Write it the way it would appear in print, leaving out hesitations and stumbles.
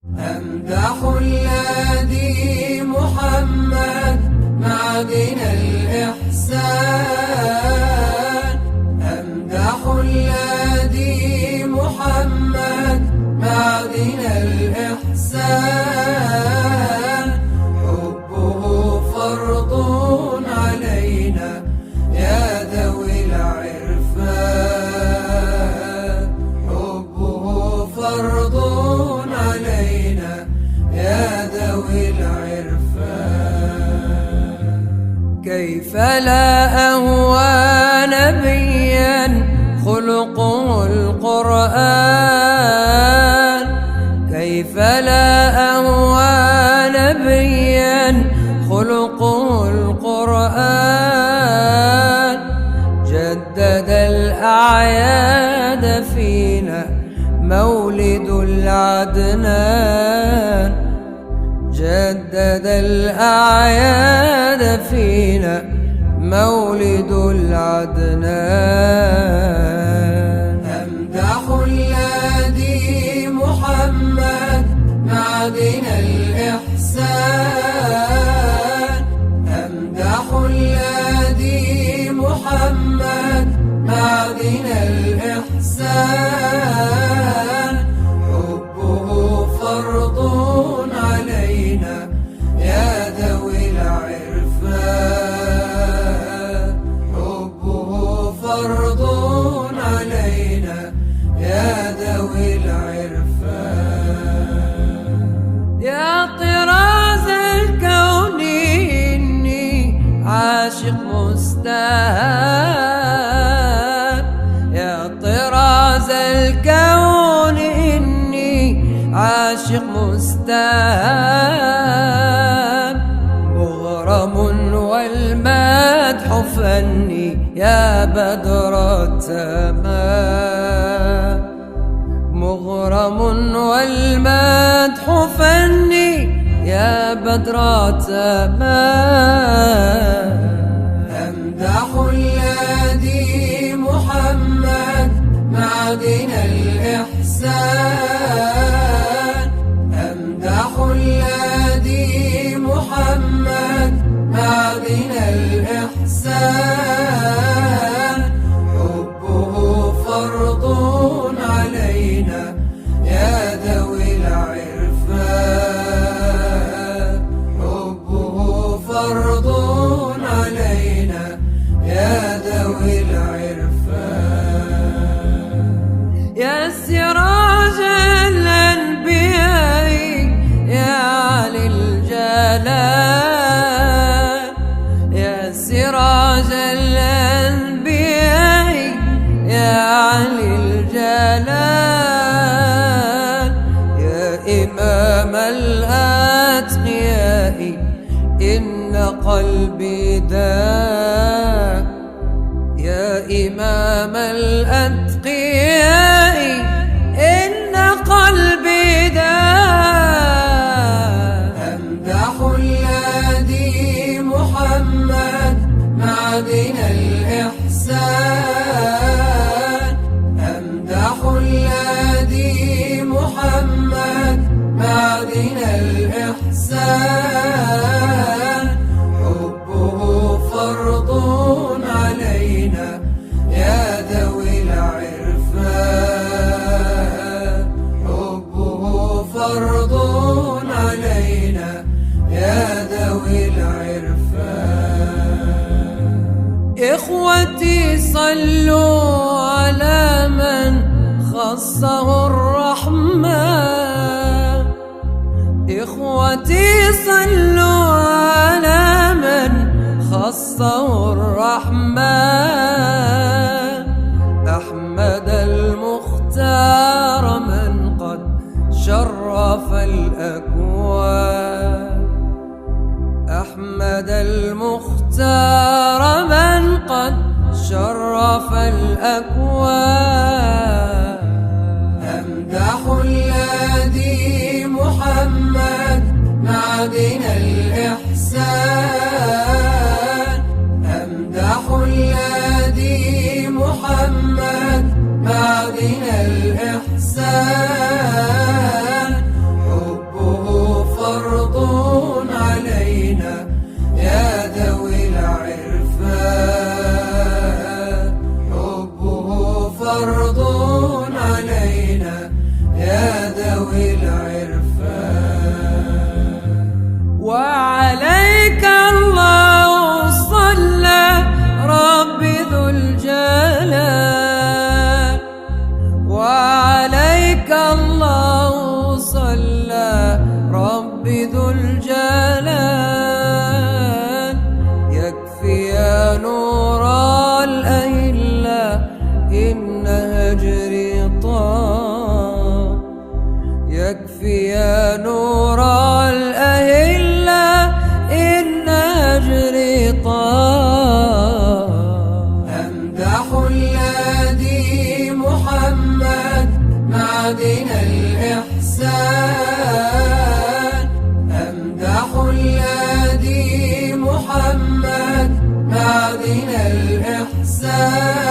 أمدح الذي محمد معدن الإحسان. أمدح الذي محمد معدن الإحسان. حبه فرض علينا يا ذوي العرفان. حبه فرض علينا يا ذوي العرفان. كيف لا أهوى نبيا خلقه القرآن. كيف لا أهوى نبيا خلقه القرآن. جدد الأعياد فينا مولد العدنان. جدد الأعياد فينا مولد العدنان. أمدح الذي محمد معدن الإحسان. أمدح الذي محمد معدن الإحسان. حبه فرض علينا يا ذوي العرفان. حبه فرض علينا يا ذوي العرفان. يا طراز الكون إني عاشق مستهان. يا طراز الكون إني عاشق مستهان. مغرم والمدح فني يا بدر التمام. مغرم والمدح فني يا بدر التمام. أمدح الذي محمد معدن الإحسان. أمدح الذي محمد معدن الإحسان. حبه فرض علينا يا ذوي العرفان. حبه فرض علينا يا ذوي العرفان. يا سراج الأنبياء يا علي الجلال. يا سراج الأنبياء يا علي الجلال. يا إمام الأتقياء إن قلبي داك. يا إمام الأتقياء إن قلبي داك. أمدح الذي محمد معدن الإحسان. أمدح الذي محمد معدن الإحسان. حبه فرض علينا يا ذوي العرفان. حبه فرض علينا يا ذوي العرفان. إخوتي صلوا على من خصه الرحمن. إخوتي صلوا على من خصه الرحمن. أحمد المختار من قد شرف الأكوان. أحمد المختار من قد شرف الأكوان. أمدح الذي محمد معدن الإحسان. أمدح الذي محمد معدن الإحسان. حب يا نور الأهلة إن أجري طال. أمدح الهادي محمد معدن الإحسان. أمدح الهادي محمد معدن الإحسان.